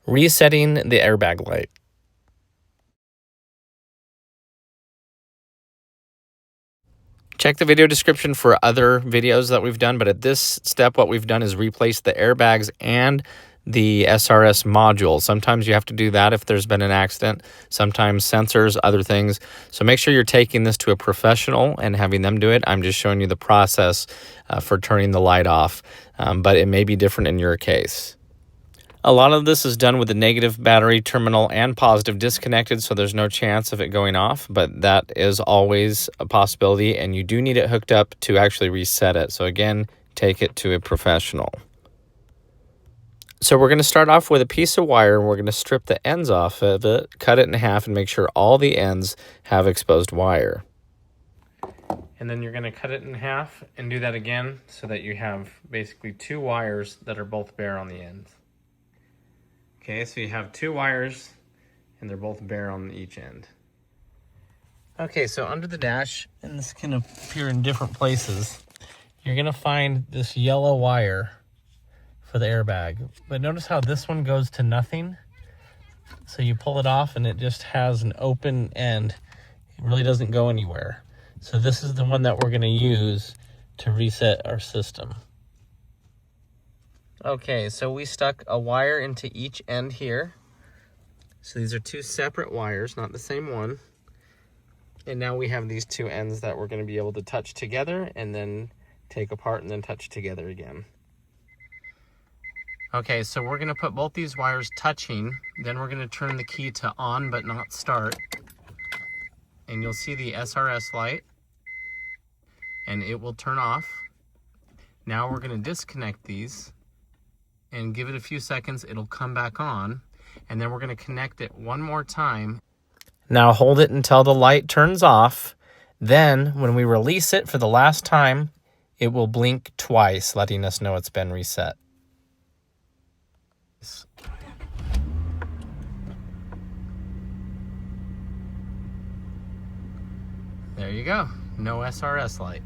Resetting the airbag light. Check the video description for other videos that we've done, but at this step, what we've done is replace the airbags and the SRS module. Sometimes you have to do that if there's been an accident, sometimes sensors, other things. So make sure you're taking this to a professional and having them do it. I'm just showing you the process for turning the light off, but it may be different in your case. A lot of this is done with the negative battery terminal and positive disconnected, so there's no chance of it going off, but that is always a possibility, and you do need it hooked up to actually reset it. So again, take it to a professional. So we're going to start off with a piece of wire, and we're going to strip the ends off of it, cut it in half, and make sure all the ends have exposed wire. And then you're going to cut it in half and do that again so that you have basically two wires that are both bare on the ends. Okay, so you have two wires and they're both bare on each end. Okay, so under the dash, and this can appear in different places, you're gonna find this yellow wire for the airbag. But notice how this one goes to nothing. So you pull it off and it just has an open end. It really doesn't go anywhere. So this is the one that we're gonna use to reset our system. Okay, so we stuck a wire into each end here. So these are two separate wires, not the same one. And now we have these two ends that we're going to be able to touch together and then take apart and then touch together again. Okay, so we're going to put both these wires touching. Then we're going to turn the key to on but not start. And you'll see the SRS light. And it will turn off. Now we're going to disconnect these. And give it a few seconds, it'll come back on, and then we're going to connect it one more time. Now hold it until the light turns off. Then when we release it for the last time, it will blink twice, letting us know it's been reset. There you go, no SRS light.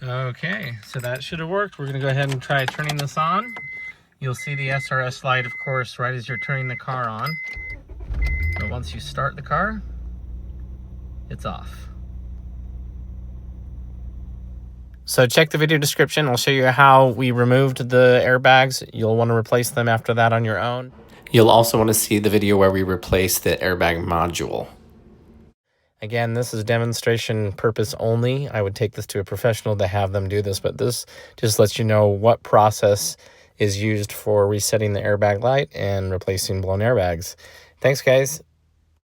Okay, so that should have worked. We're going to go ahead and try turning this on. You'll see the SRS light, of course, right as you're turning the car on. But once you start the car, it's off. So check the video description. I'll show you how we removed the airbags. You'll want to replace them after that on your own. You'll also want to see the video where we replace the airbag module. Again, this is demonstration purpose only. I would take this to a professional to have them do this, but this just lets you know what process is used for resetting the airbag light and replacing blown airbags. Thanks, guys.